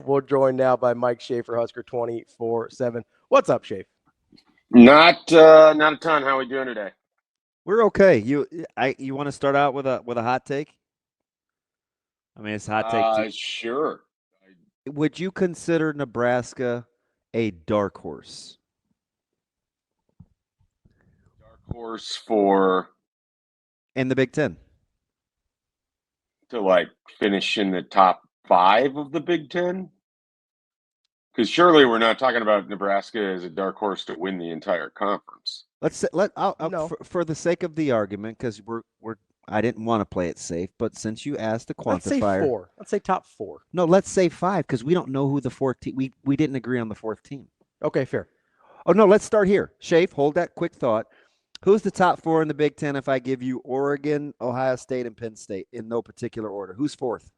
We're joined now by Mike Schaefer, Husker247. What's up, Schaefer? Not a ton. How are we doing today? We're okay. You want to start out with a hot take? I mean, it's a hot take. Sure. Would you consider Nebraska a dark horse? Dark horse for In the Big Ten. To like finish in the top 5 of the Big Ten? Because surely we're not talking about Nebraska as a dark horse to win the entire conference. For the sake of the argument, because I didn't want to play it safe, but since you asked the quantifier, let's say 4. Let's say top 4. No, let's say 5 because we don't know who the fourth team. We didn't agree on the 4th team. Okay, fair. Oh no, let's start here. Schaefer, hold that quick thought. Who's the top 4 in the Big Ten? If I give you Oregon, Ohio State, and Penn State in no particular order, who's 4th?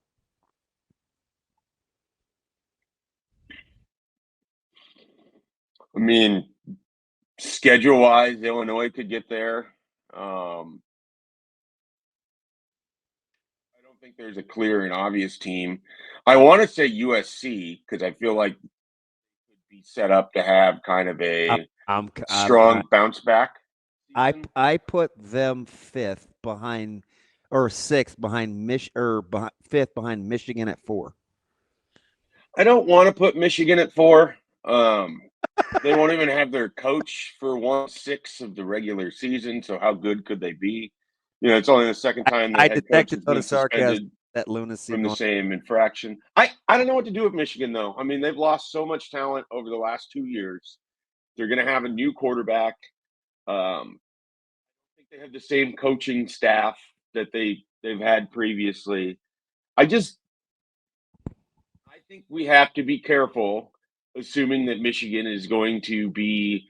I mean, schedule-wise, Illinois could get there. I don't think there's a clear and obvious team. I want to say USC because I feel like it could be set up to have kind of a strong bounce back. I put them 5th behind, or 6th behind 5th behind Michigan at 4. I don't want to put Michigan at 4. They won't even have their coach for 1/6 of the regular season. So how good could they be? You know, it's only the second time I head detected coach has been sarcasm, that lunacy from the same infraction. I don't know what to do with Michigan though. I mean, they've lost so much talent over the last 2 years. They're going to have a new quarterback. I think they have the same coaching staff that they've had previously. I think we have to be careful, assuming that Michigan is going to be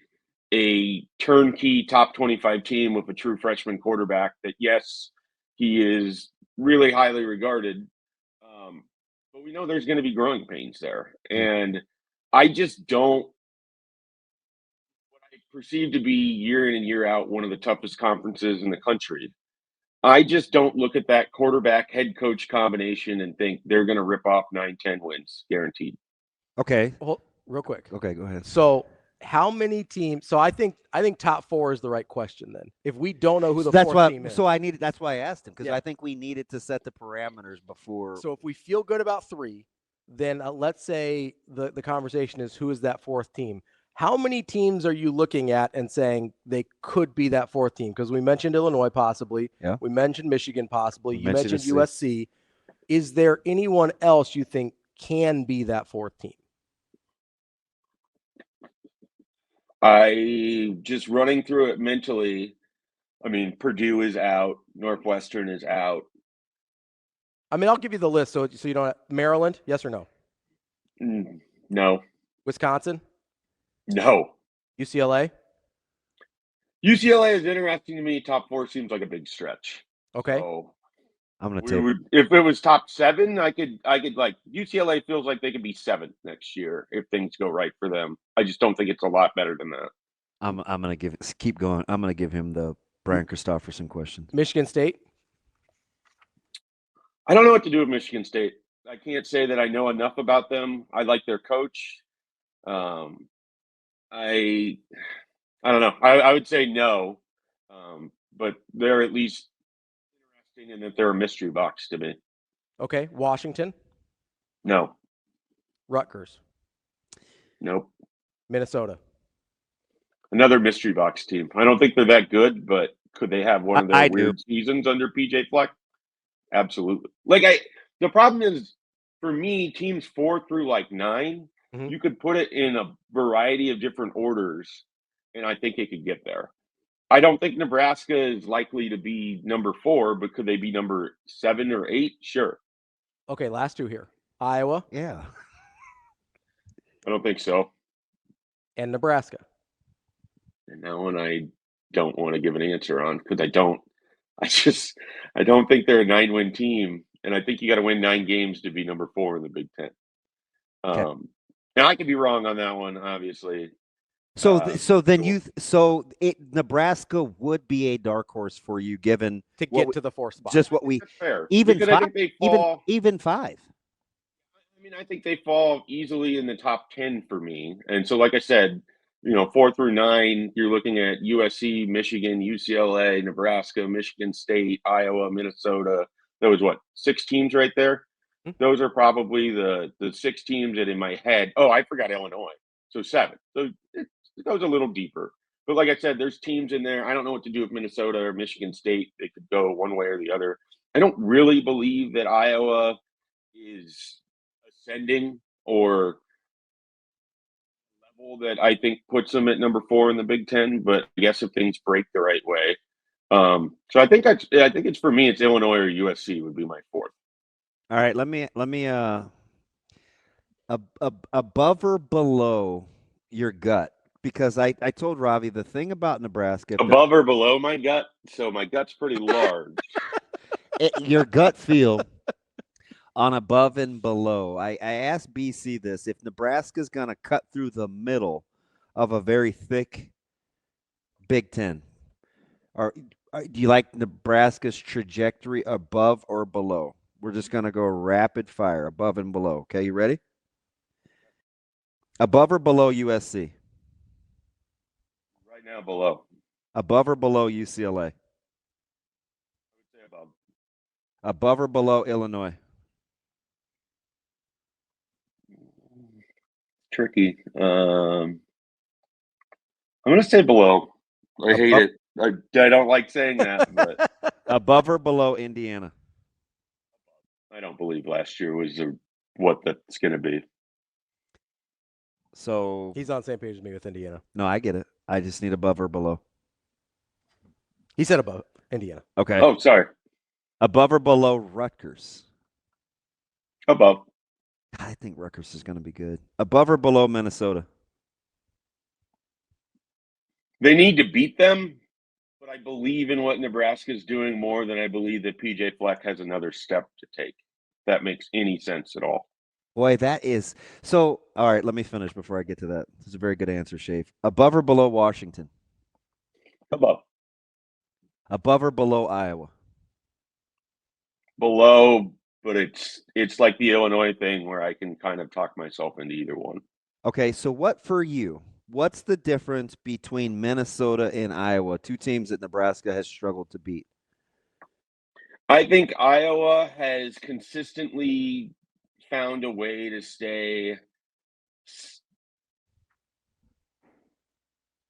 a turnkey top 25 team with a true freshman quarterback. That yes, he is really highly regarded, but we know there's going to be growing pains there, and I just don't. What I perceive to be year in and year out one of the toughest conferences in the country. I just don't look at that quarterback head coach combination and think they're going to rip off 9-10 wins guaranteed. Okay. Well, real quick. Okay, go ahead. So how many teams? So I think top 4 is the right question then. If we don't know who the 4th team is. So that's why I asked him, because I think we needed to set the parameters before. So if we feel good about 3, then let's say the conversation is who is that 4th team? How many teams are you looking at and saying they could be that 4th team? Because we mentioned Illinois possibly. Yeah. We mentioned Michigan possibly. You mentioned USC. Is there anyone else you think can be that 4th team? I just running through it mentally. I mean, Purdue is out. Northwestern is out. I mean, I'll give you the list so you don't. Maryland, yes or no? No. Wisconsin? No. UCLA? UCLA is interesting to me. Top 4 seems like a big stretch. Okay. So I'm going to take. If it was top 7, I could like UCLA feels like they could be 7th next year if things go right for them. I just don't think it's a lot better than that. I'm going to keep going. I'm going to give him the Brian Christopherson question. Michigan State? I don't know what to do with Michigan State. I can't say that I know enough about them. I like their coach. I don't know. I would say no, but they're at least interesting in that they're a mystery box to me. Okay. Washington? No. Rutgers? Nope. Minnesota? Another mystery box team. I don't think they're that good, but could they have one of their weird seasons under PJ Fleck? Absolutely. The problem is, for me, teams 4 through 9, you could put it in a variety of different orders, and I think it could get there. I don't think Nebraska is likely to be number 4, but could they be number 7 or 8? Sure. Okay, last 2 here. Iowa? Yeah. I don't think so. And Nebraska? And that one I don't want to give an answer on because I don't think they're a 9-win team, and I think you got to win 9 games to be number 4 in the Big Ten. Okay. Now I could be wrong on that one, obviously. Nebraska would be a dark horse for you, given to get to the 4th spot. Just what we fair. even because 5, I think they fall, even 5. I I mean, I think they fall easily in the top 10 for me. And so, like I said, 4 through 9, you're looking at USC, Michigan, UCLA, Nebraska, Michigan State, Iowa, Minnesota. Those, 6 teams right there? Mhm. Those are probably the 6 teams that in my head. Oh, I forgot Illinois. So 7. So it goes a little deeper. But like I said, there's teams in there. I don't know what to do with Minnesota or Michigan State. They could go one way or the other. I don't really believe that Iowa is ascending or level that I think puts them at number 4 in the Big Ten. But I guess if things break the right way, so I think it's for me. It's Illinois or USC would be my 4th. All right, let me above or below your gut, because I told Ravi the thing about Nebraska, Above or below my gut. So my gut's pretty large. your gut feel on above and below. I asked BC this: if Nebraska's going to cut through the middle of a very thick Big Ten, or do you like Nebraska's trajectory above or below? We're just going to go rapid fire, above and below. Okay, you ready? Above or below USC? Right now, below. Above or below UCLA? I would say above. Above or below Illinois? Tricky. I'm going to say below. I hate it. I don't like saying that, but Above or below Indiana? I don't believe last year was what that's going to be. So He's on the same page as me with Indiana. no, I get it. I just need above or below. He said above Indiana. Okay. Oh, sorry. Above or below Rutgers? Above. I think Rutgers is going to be good. Above or below Minnesota? They need to beat them, but I believe in what Nebraska is doing more than I believe that PJ Fleck has another step to take. If that makes any sense at all. Boy, that is so. All right, let me finish before I get to that. This is a very good answer, Schaefer. Above or below Washington? Above. Above or below Iowa? Below, but it's like the Illinois thing where I can kind of talk myself into either one. Okay, so what for you? What's the difference between Minnesota and Iowa, two teams that Nebraska has struggled to beat? I think Iowa has consistently found a way to stay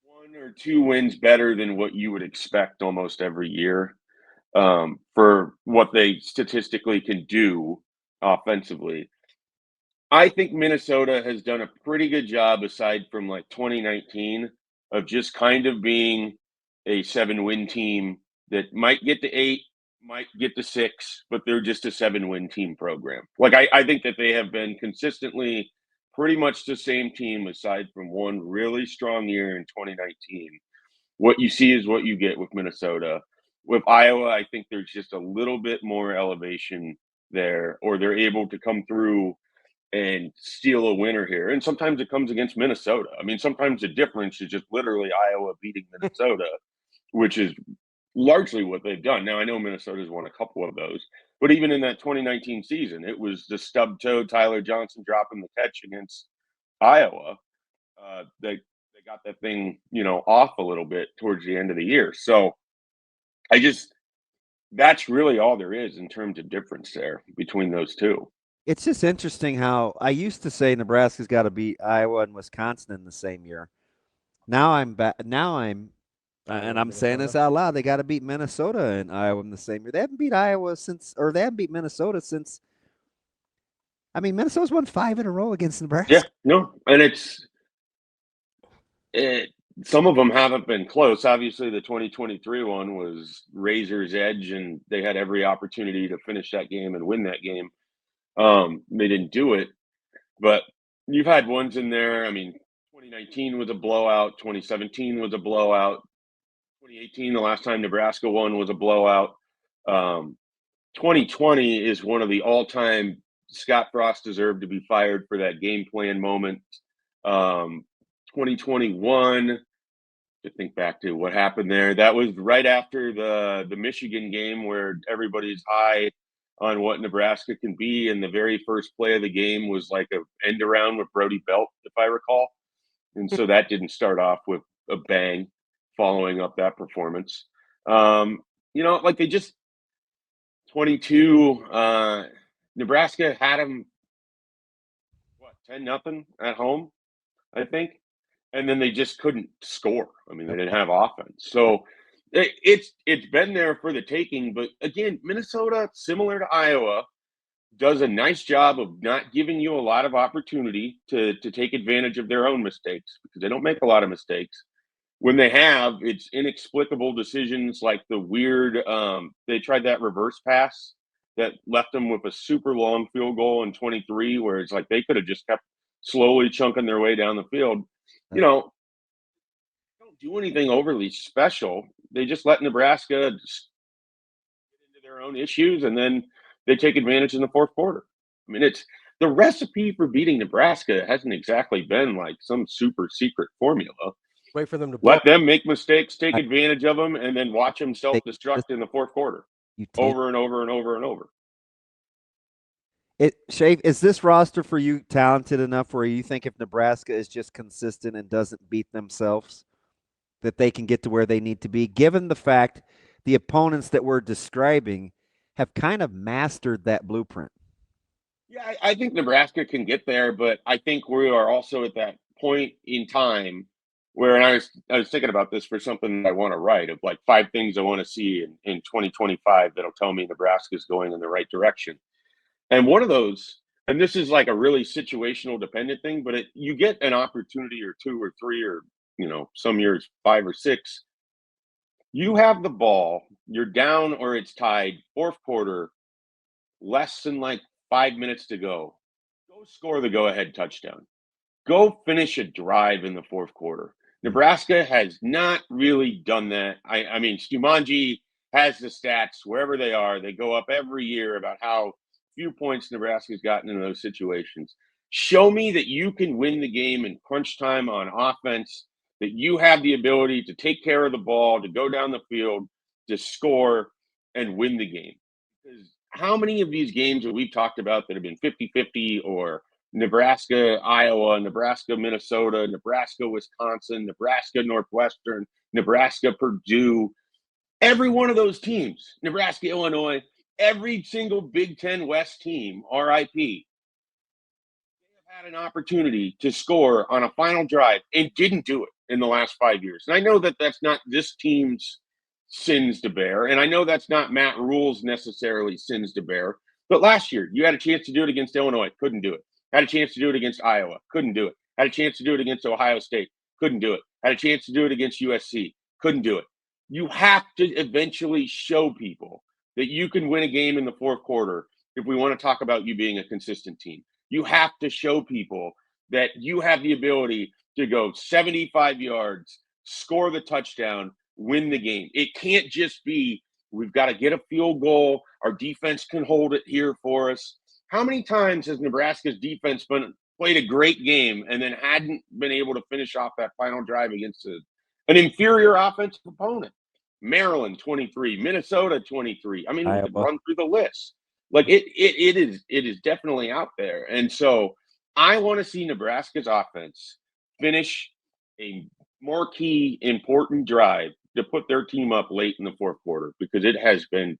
1 or 2 wins better than what you would expect almost every year, for what they statistically can do offensively. I think Minnesota has done a pretty good job, aside from like 2019, of just kind of being a 7-win team that might get to 8, might get to 6, but they're just a 7-win team program. Like I think that they have been consistently pretty much the same team, aside from one really strong year in 2019. What you see is what you get with Minnesota. With Iowa, I think there's just a little bit more elevation there, or they're able to come through and steal a winner here. And sometimes it comes against Minnesota. I mean, sometimes the difference is just literally Iowa beating Minnesota, which is largely what they've done. Now, I know Minnesota's won a couple of those, but even in that 2019 season, it was the stub toe Tyler Johnson dropping the catch against Iowa. They got that thing, off a little bit towards the end of the year. So that's really all there is in terms of difference there between those two. It's just interesting how I used to say Nebraska's got to beat Iowa and Wisconsin in the same year. Now I'm back. Now I'm, and I'm saying this out loud. They got to beat Minnesota and Iowa in the same year. They haven't beat Iowa since, or they haven't beat Minnesota since. I mean, Minnesota's won 5 in a row against Nebraska. Yeah, no, and some of them haven't been close. Obviously, the 2023 one was razor's edge, and they had every opportunity to finish that game and win that game. They didn't do it, but you've had ones in there. I mean, 2019 was a blowout. 2017 was a blowout. 2018, the last time Nebraska won, was a blowout. 2020 is one of the all-time Scott Frost deserved to be fired for that game plan moment. 2021, to think back to what happened there, that was right after the Michigan game where everybody's high on what Nebraska can be. And the very first play of the game was like a end around with Brody Belt, if I recall. And so that didn't start off with a bang following up that performance. Like they just 22, Nebraska had them, 10-0 at home, I think. And then they just couldn't score. I mean, they didn't have offense. So it's been there for the taking. But again, Minnesota, similar to Iowa, does a nice job of not giving you a lot of opportunity to take advantage of their own mistakes, because they don't make a lot of mistakes. When they have, it's inexplicable decisions like the weird they tried that reverse pass that left them with a super long field goal in 23, where it's like they could have just kept slowly chunking their way down the field. Don't do anything overly special. They just let Nebraska just get into their own issues, and then they take advantage in the fourth quarter. I mean, it's the recipe for beating Nebraska hasn't exactly been like some super secret formula. Wait for them to Let them make mistakes, take advantage of them, and then watch them self-destruct in the fourth quarter over and over and over and over. Schaefer, is this roster for you talented enough where you think if Nebraska is just consistent and doesn't beat themselves, that they can get to where they need to be, given the fact the opponents that we're describing have kind of mastered that blueprint? Yeah, I think Nebraska can get there, but I think we are also at that point in time where, and I was thinking about this for something I want to write, of like 5 things I want to see in 2025 that'll tell me Nebraska is going in the right direction. And one of those, and this is like a really situational dependent thing, but you get an opportunity or 2 or 3 or, some years 5 or 6. You have the ball, you're down or it's tied, fourth quarter, less than like 5 minutes to go. Go score the go-ahead touchdown. Go finish a drive in the fourth quarter. Nebraska has not really done that. I mean, Stumanji has the stats wherever they are. They go up every year about how few points Nebraska's gotten in those situations. Show me that you can win the game in crunch time on offense, that you have the ability to take care of the ball, to go down the field, to score and win the game. Because how many of these games that we've talked about that have been 50-50, or Nebraska, Iowa, Nebraska, Minnesota, Nebraska, Wisconsin, Nebraska, Northwestern, Nebraska, Purdue, every one of those teams, Nebraska, Illinois, every single Big Ten West team, RIP, they have had an opportunity to score on a final drive and didn't do it in the last 5 years. And I know that that's not this team's sins to bear, and I know that's not Matt Rule's necessarily sins to bear, but last year you had a chance to do it against Illinois, couldn't do it. Had a chance to do it against Iowa, couldn't do it. Had a chance to do it against Ohio State, couldn't do it. Had a chance to do it against USC, couldn't do it. You have to eventually show people that you can win a game in the fourth quarter if we want to talk about you being a consistent team. You have to show people that you have the ability to go 75 yards, score the touchdown, win the game. It can't just be, we've got to get a field goal, our defense can hold it here for us. How many times has Nebraska's defense played a great game and then hadn't been able to finish off that final drive against an inferior offensive opponent? Maryland 23, Minnesota 23. I mean, we could run through the list. Like it is definitely out there. And so I want to see Nebraska's offense finish a marquee, important drive to put their team up late in the fourth quarter, because it has been,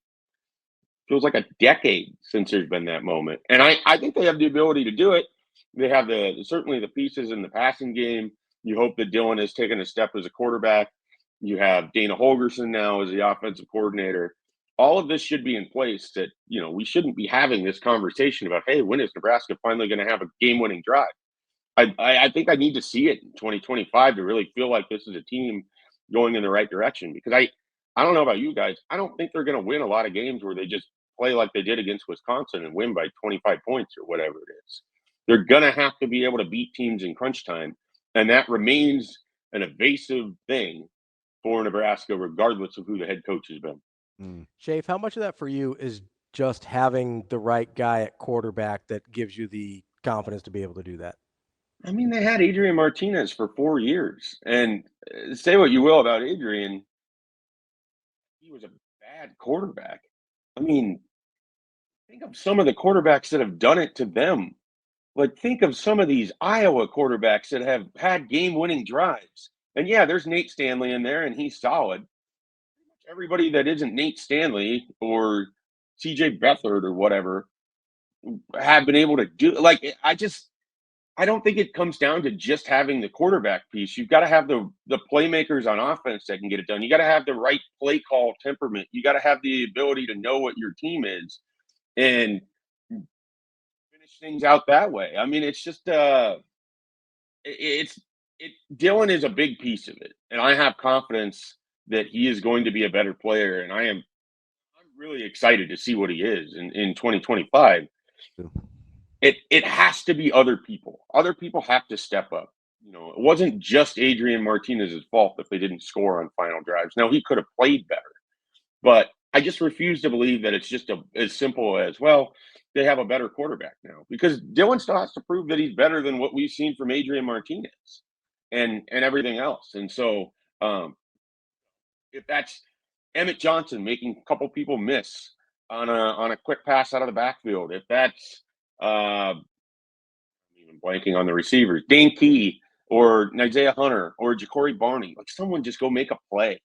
feels like a decade since there's been that moment. And I think they have the ability to do it. They have certainly the pieces in the passing game. You hope that Dylan has taken a step as a quarterback. You have Dana Holgerson now as the offensive coordinator. All of this should be in place that, we shouldn't be having this conversation about, hey, when is Nebraska finally going to have a game-winning drive? I think I need to see it in 2025 to really feel like this is a team going in the right direction, because I don't know about you guys. I don't think they're going to win a lot of games where they just play like they did against Wisconsin and win by 25 points or whatever it is. They're going to have to be able to beat teams in crunch time, and that remains an evasive thing for Nebraska, regardless of who the head coach has been. Schaefer, how much of that for you is just having the right guy at quarterback that gives you the confidence to be able to do that? I mean, they had Adrian Martinez for 4 years, and say what you will about Adrian, he was a bad quarterback. I mean, think of some of the quarterbacks that have done it to them. Like, think of some of these Iowa quarterbacks that have had game-winning drives. And yeah, there's Nate Stanley in there, and he's solid. Everybody that isn't Nate Stanley or CJ Beathard or whatever have been able to do. Like, I don't think it comes down to just having the quarterback piece. You've got to have the playmakers on offense that can get it done. You got to have the right play call temperament. You got to have the ability to know what your team is and finish things out that way. I mean, it's just Dylan is a big piece of it, and I have confidence that he is going to be a better player, and I'm really excited to see what he is in 2025. It has to be other people. Other people have to step up. You know, it wasn't just Adrian Martinez's fault if they didn't score on final drives. Now, he could have played better, but I just refuse to believe that it's just as simple as, well, they have a better quarterback now, because Dylan still has to prove that he's better than what we've seen from Adrian Martinez and everything else. And so if that's Emmett Johnson making a couple people miss on a quick pass out of the backfield, if that's I'm even blanking on the receivers, Dane Key or Isaiah Hunter or Ja'Cory Barney, like, someone just go make a play.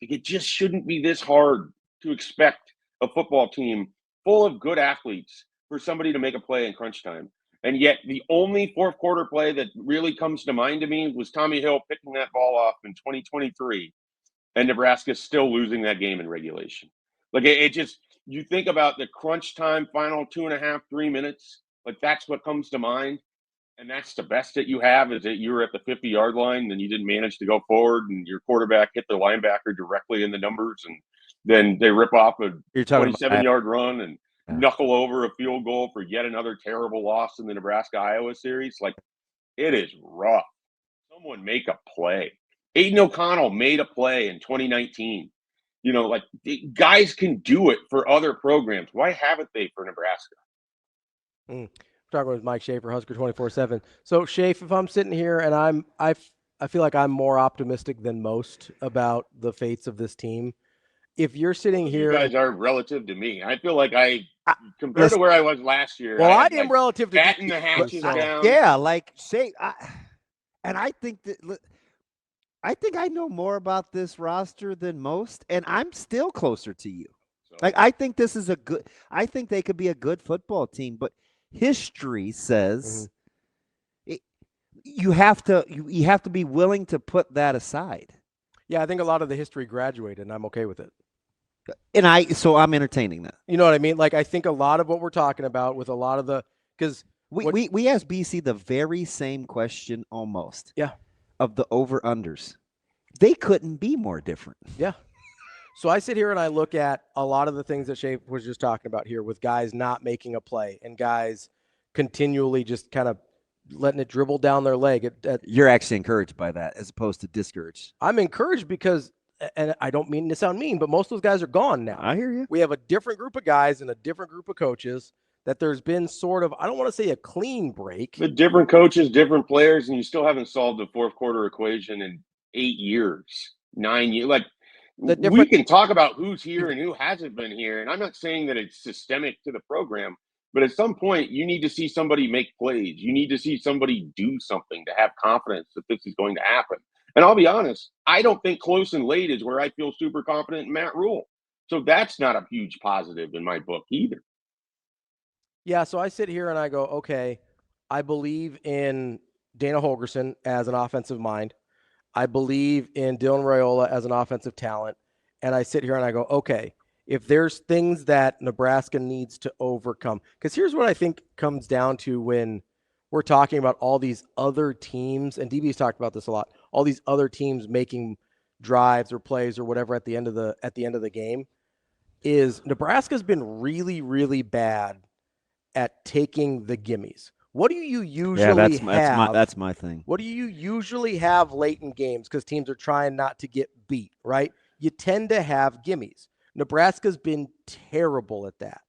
Like, it just shouldn't be this hard to expect a football team full of good athletes for somebody to make a play in crunch time. And yet the only fourth quarter play that really comes to mind to me was Tommy Hill picking that ball off in 2023, and Nebraska still losing that game in regulation. Like, it just, you think about the crunch time final 2.5, 3 minutes, like, that's what comes to mind. And that's the best that you have, is that you were at the 50-yard line and you didn't manage to go forward, and your quarterback hit the linebacker directly in the numbers, and then they rip off a 27-yard run and knuckle over a field goal for yet another terrible loss in the Nebraska-Iowa series. Like, it is rough. Someone make a play. Aiden O'Connell made a play in 2019. You know, like, guys can do it for other programs. Why haven't they for Nebraska? Talking with Mike Schaefer, Husker247. So, Schaefer, if I'm sitting here and I feel like I'm more optimistic than most about the fates of this team. If you're sitting here, you guys are relative to me. I feel like compared to where I was last year. Well, I am relative to batten the hatches down. Yeah, like and I think that. I think I know more about this roster than most, and I'm still closer to you. Like, I think this is I think they could be a good football team, but history says you have to be willing to put that aside. Yeah, I think a lot of the history graduated, and I'm okay with it. And so I'm entertaining that. You know what I mean? Like, I think a lot of what we're talking about with a lot of because we asked BC the very same question almost. Yeah. Of the over-unders. They couldn't be more different. Yeah. So I sit here and I look at a lot of the things that Schaefer was just talking about here, with guys not making a play and guys continually just kind of letting it dribble down their leg. You're actually encouraged by that as opposed to discouraged. I'm encouraged because, and I don't mean to sound mean, but most of those guys are gone now. I hear you. We have a different group of guys and a different group of coaches that there's been sort of, I don't want to say a clean break. The different coaches, different players, and you still haven't solved the fourth quarter equation in 8 years, 9 years. Like, we can talk about who's here and who hasn't been here, and I'm not saying that it's systemic to the program, but at some point you need to see somebody make plays. You need to see somebody do something to have confidence that this is going to happen. And I'll be honest, I don't think close and late is where I feel super confident in Matt Rule. So that's not a huge positive in my book either. Yeah, so I sit here and I go, okay, I believe in Dana Holgorsen as an offensive mind. I believe in Dylan Raiola as an offensive talent. And I sit here and I go, okay, if there's things that Nebraska needs to overcome, because here's what I think comes down to when we're talking about all these other teams, and DB's talked about this a lot, all these other teams making drives or plays or whatever at the end of the game, is Nebraska's been really, really bad at taking the gimmies. What do you usually have? That's my thing. What do you usually have late in games because teams are trying not to get beat, right? You tend to have gimmies. Nebraska's been terrible at that.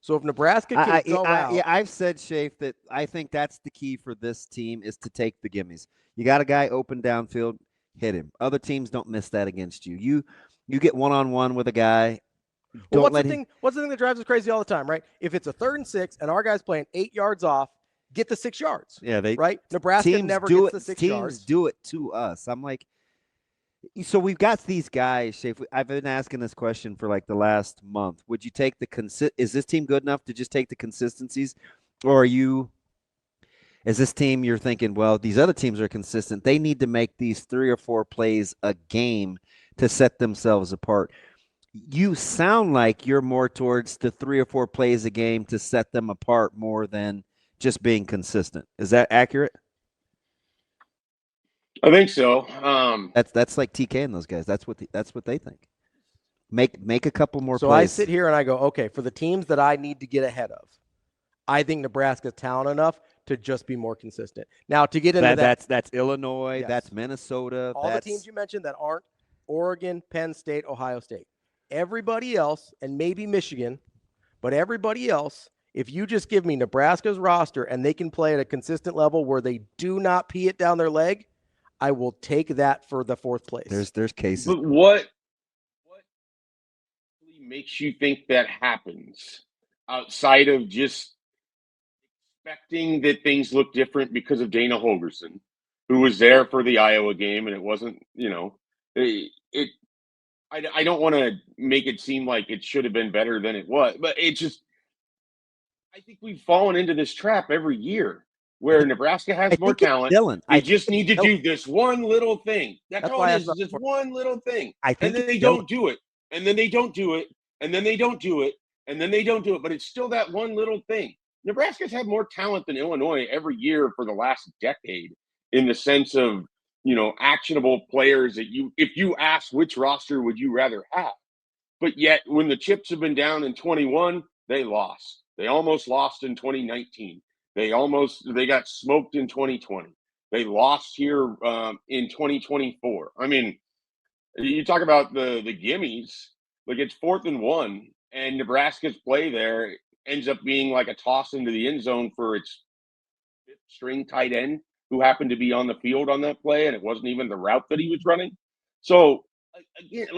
So if Nebraska can go out. Yeah, I've said, Schaefer, that I think that's the key for this team is to take the gimmies. You got a guy open downfield, hit him. Other teams don't miss that against you. You get one-on-one with a guy, Well, what's the thing that drives us crazy all the time, right? If it's a 3rd and 6 and our guy's playing 8 yards off, get the 6 yards. Yeah, right. Nebraska never gets the 6 yards. Teams do it to us. I'm like, so we've got these guys, Schaefer. I've been asking this question for like the last month. Would you take is this team good enough to just take the consistencies, or is this team you're thinking, well, these other teams are consistent. They need to make these 3 or 4 plays a game to set themselves apart. You sound like you're more towards the 3 or 4 plays a game to set them apart more than just being consistent. Is that accurate? I think so. That's like TK and those guys. That's what they think. Make a couple more so plays. I sit here and I go, okay, for the teams that I need to get ahead of, I think Nebraska's talented enough to just be more consistent. Now, to get into that's Illinois, yes. That's Minnesota. All the teams you mentioned that aren't Oregon, Penn State, Ohio State. Everybody else, and maybe Michigan, but everybody else, if you just give me Nebraska's roster and they can play at a consistent level where they do not pee it down their leg, I will take that for the 4th place. There's cases. But what makes you think that happens outside of just expecting that things look different because of Dana Holgorsen, who was there for the Iowa game, and it wasn't, I don't want to make it seem like it should have been better than it was, but I think we've fallen into this trap every year where Nebraska has more talent. Dylan, they just need to do this one little thing. That's all it is, just one little thing. And then they don't do it. And then they don't do it. And then they don't do it. And then they don't do it. But it's still that one little thing. Nebraska's had more talent than Illinois every year for the last decade in the sense of, actionable players that if you ask which roster would you rather have. But yet when the chips have been down in 21, they lost. They almost lost in 2019. They got smoked in 2020. They lost here in 2024. I mean, you talk about the gimmies, like it's 4th and 1, and Nebraska's play there ends up being like a toss into the end zone for its 5th string tight end who happened to be on the field on that play, and it wasn't even the route that he was running. So, again,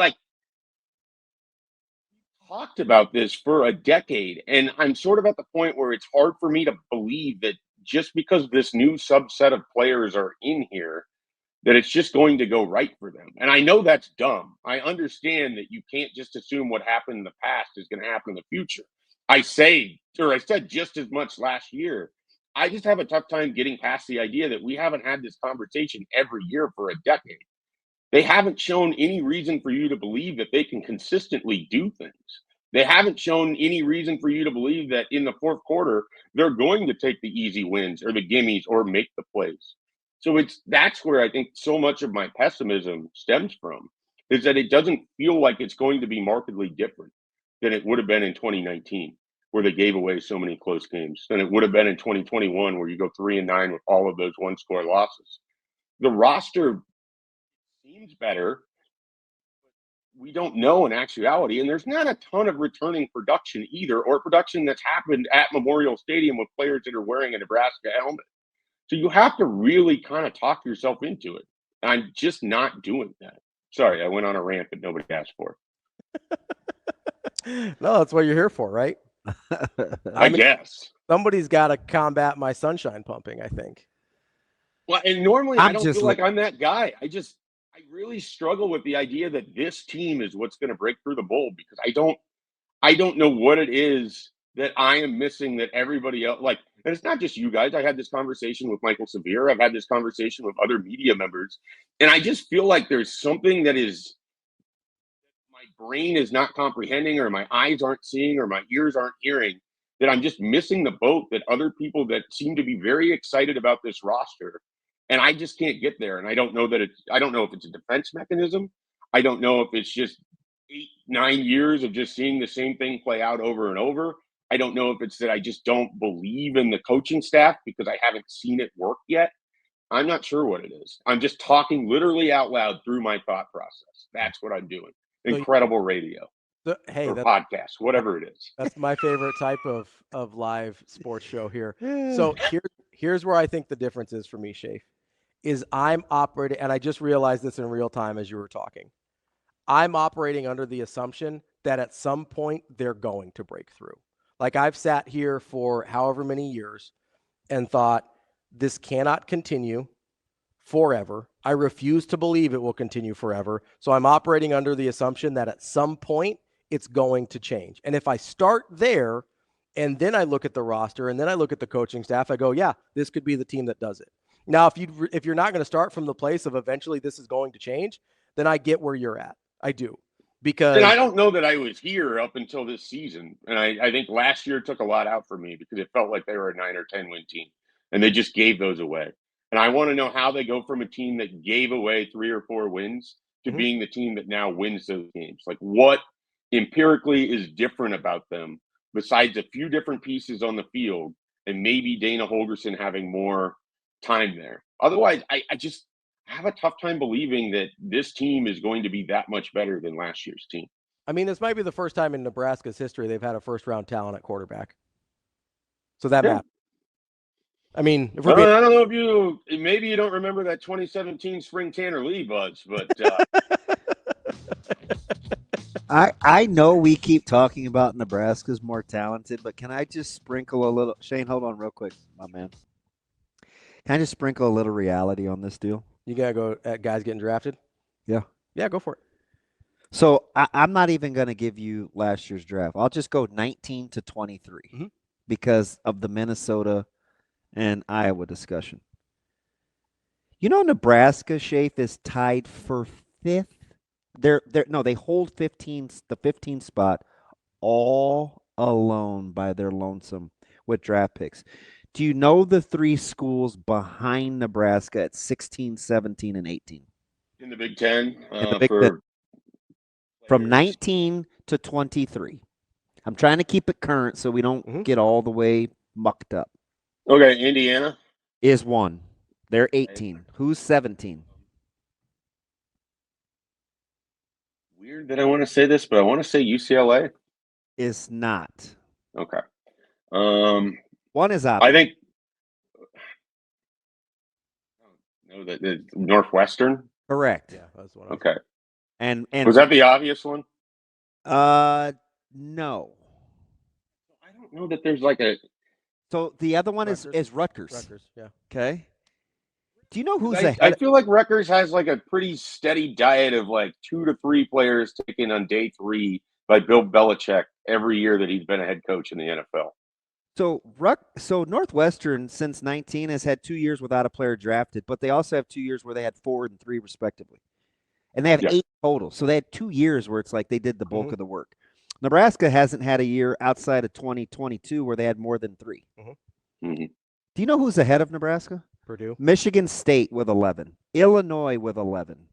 talked about this for a decade, and I'm sort of at the point where it's hard for me to believe that just because this new subset of players are in here, that it's just going to go right for them. And I know that's dumb. I understand that you can't just assume what happened in the past is going to happen in the future. I said just as much last year. I just have a tough time getting past the idea that we haven't had this conversation every year for a decade. They haven't shown any reason for you to believe that they can consistently do things. They haven't shown any reason for you to believe that in the 4th quarter, they're going to take the easy wins or the gimmies or make the plays. So that's where I think so much of my pessimism stems from, is that it doesn't feel like it's going to be markedly different than it would have been in 2019, where they gave away so many close games, than it would have been in 2021, where you go 3-9 with all of those 1-score losses. The roster seems better. We don't know in actuality, and there's not a ton of returning production either, or production that's happened at Memorial Stadium with players that are wearing a Nebraska helmet. So you have to really kind of talk yourself into it. I'm just not doing that. Sorry, I went on a rant that nobody asked for. No, that's what you're here for, right? I guess. Somebody's got to combat my sunshine pumping, I think. Well, and normally I don't feel like I'm that guy. I really struggle with the idea that this team is what's going to break through the bowl, because I don't know what it is that I am missing that everybody else, and it's not just you guys. I had this conversation with Michael Severe. I've had this conversation with other media members, and I just feel like there's something that my brain is not comprehending, or my eyes aren't seeing, or my ears aren't hearing, that I'm just missing the boat that other people that seem to be very excited about this roster. And I just can't get there. And I don't know if it's a defense mechanism. I don't know if it's just 8-9 years of just seeing the same thing play out over and over. I don't know if it's that I just don't believe in the coaching staff because I haven't seen it work yet. I'm not sure what it is. I'm just talking literally out loud through my thought process. That's what I'm doing. Incredible radio. Or podcast, whatever it is. That's my favorite type of live sports show here. So here's where I think the difference is for me, Schaefer, is I'm operating, and I just realized this in real time as you were talking. I'm operating under the assumption that at some point they're going to break through. Like I've sat here for however many years and thought this cannot continue forever. I refuse to believe it will continue forever. So I'm operating under the assumption that at some point it's going to change. And if I start there and then I look at the roster and then I look at the coaching staff, I go, yeah, this could be the team that does it. Now, if you're not going to start from the place of eventually this is going to change, then I get where you're at. I do. Because And I don't know that I was here up until this season. And I think last year took a lot out for me because it felt like they were a 9 or 10 win team and they just gave those away. And I want to know how they go from a team that gave away 3 or 4 wins to being the team that now wins those games. Like what empirically is different about them besides a few different pieces on the field and maybe Dana Holgerson having more time there. Otherwise, I just have a tough time believing that this team is going to be that much better than last year's team. I mean, this might be the first time in Nebraska's history they've had a first-round talent at quarterback. So that matters. I mean, if I don't know if maybe you don't remember that 2017 Spring Tanner Lee buzz, but I know we keep talking about Nebraska's more talented, but can I just sprinkle a little? Shane, hold on real quick, my man. Can I just sprinkle a little reality on this deal? You got to go at guys getting drafted? Yeah. Yeah, go for it. So I'm not even going to give you last year's draft. I'll just go 19 to 23 because of the Minnesota and Iowa discussion. You know, Nebraska, Schaefer, is tied for 5th. They hold the 15th spot all alone by their lonesome with draft picks. Do you know the 3 schools behind Nebraska at 16, 17, and 18? in the Big Ten, In the Big Ten. From 19 to 23. I'm trying to keep it current so we don't get all the way mucked up. Okay, Indiana is 1. They're 18. Who's 17? Weird that I want to say this, but I want to say UCLA is not. Okay. 1 is out. I think. No, the Northwestern. Correct. Yeah, that's one. Okay. And was that the obvious one? No. I don't know that there's like a. So the other one Rutgers. is Rutgers. Rutgers, yeah. Okay. Do you know who's I ahead? feel like Rutgers has like a pretty steady diet of like 2 to 3 players taken on day 3 by Bill Belichick every year that he's been a head coach in the NFL. So Northwestern since 19 has had 2 years without a player drafted, but they also have 2 years where they had 4 and 3 respectively. And they have 8 total. So they had 2 years where it's like they did the bulk of the work. Nebraska hasn't had a year outside of 2022 where they had more than 3. Do you know who's ahead of Nebraska? Purdue. Michigan State with 11. Illinois with 11.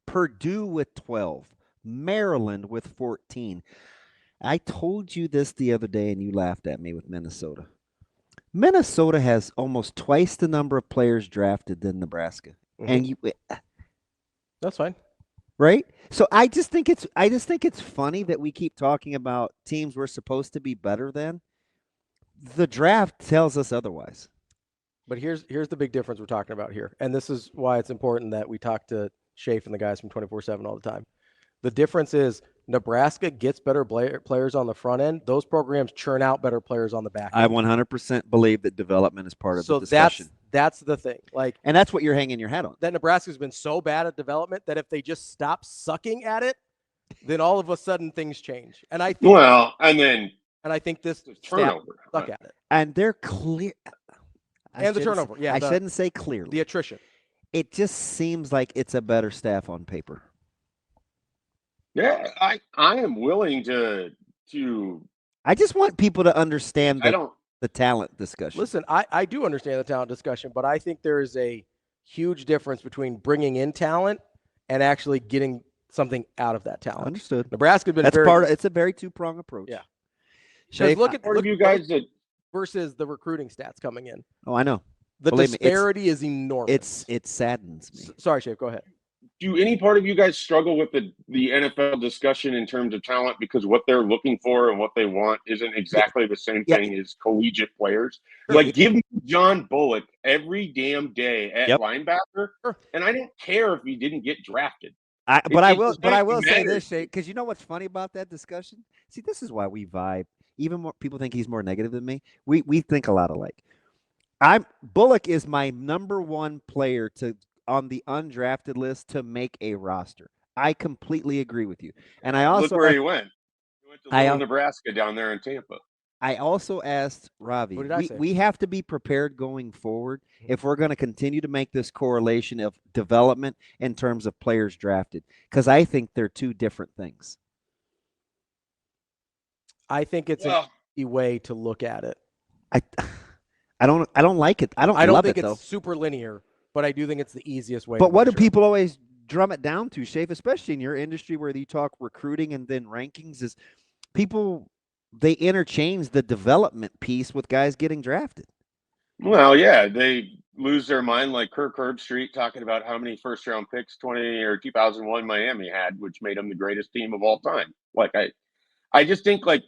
Purdue with 12. Maryland with 14. I told you this the other day and you laughed at me with Minnesota. Minnesota has almost twice the number of players drafted than Nebraska. And that's fine. Right? So I just think it's funny that we keep talking about teams we're supposed to be better than. The draft tells us otherwise. But here's the big difference we're talking about here. And this is why it's important that we talk to Schaefer and the guys from 24/7 all the time. The difference is Nebraska gets better players on the front end. Those programs churn out better players on the back end. I 100% believe that development is part of the discussion. So that's the thing. And that's what you're hanging your hat on. That Nebraska's been so bad at development that if they just stop sucking at it, then all of a sudden things change. And I think I think this turnover stuck at it. And they're clear. And the turnover. Yeah. I shouldn't say clearly. The attrition. It just seems like it's a better staff on paper. Yeah, I am willing to. I just want people to understand the talent discussion. Listen, I do understand the talent discussion, but I think there is a huge difference between bringing in talent and actually getting something out of that talent. Understood. Nebraska's been it's a very two-pronged approach. Yeah. Schaefer, look at you guys that versus the recruiting stats coming in. Oh, I know. The disparity is enormous. It saddens me. Sorry, Schaefer, go ahead. Do any part of you guys struggle with the NFL discussion in terms of talent because what they're looking for and what they want isn't exactly the same thing as collegiate players? Like, give me John Bullock every damn day at linebacker, and I don't care if he didn't get drafted. But I will it say matters. this, Shay, because you know what's funny about that discussion? See, this is why we vibe. Even more people think he's more negative than me. We think a lot alike. Bullock is my number one player on the undrafted list to make a roster. I completely agree with you. And I Look also where he went. He went to I Lulla, Nebraska, down there in Tampa. I also asked Ravi, What did I say? we have to be prepared going forward if we're going to continue to make this correlation of development in terms of players drafted, because I think they're two different things. I think it's an easy way to look at it. I don't like it. I don't love think it, it's though. super linear, but I do think it's the easiest way. But to what do measure. people always drum it down to, Schaefer, especially in your industry where you talk recruiting and then rankings, is people they interchange the development piece with guys getting drafted. Well, yeah, they lose their mind like Kirk Herbstreit talking about how many first-round picks 2001 Miami had, which made them the greatest team of all time. Like I just think like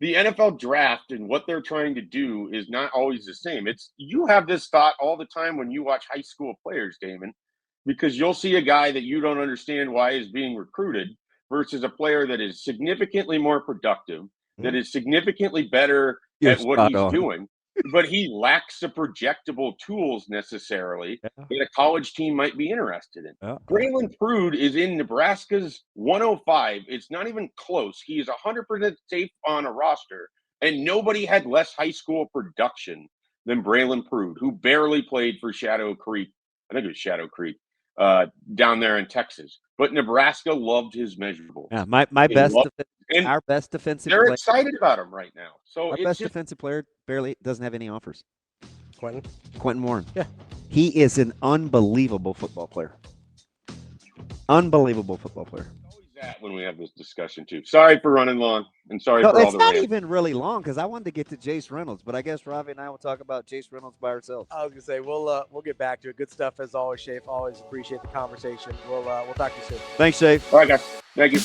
the NFL draft and what they're trying to do is not always the same. You have this thought all the time when you watch high school players, Damon, because you'll see a guy that you don't understand why is being recruited versus a player that is significantly more productive, that is significantly better at what he's doing, but he lacks the projectable tools necessarily that a college team might be interested in. Braylon Prude is in Nebraska's 105. It's not even close. He is 100% safe on a roster, and nobody had less high school production than Braylon Prude, who barely played for Shadow Creek. I think it was Shadow Creek down there in Texas. But Nebraska loved his measurables. Yeah, our best defensive they're player. Excited about him right now. So our best defensive player barely doesn't have any offers. Quentin Warren. Yeah. He is an unbelievable football player. Unbelievable football player. Always that when we have this discussion too. Sorry for running long, and sorry for all the it's not rants. even really long because I wanted to get to Jace Reynolds, but I guess Ravi and I will talk about Jace Reynolds by ourselves. I was gonna say we'll get back to it. Good stuff as always, Schaefer. Always appreciate the conversation. We'll talk to you soon. Thanks, Schaefer. All right, guys. Thank you.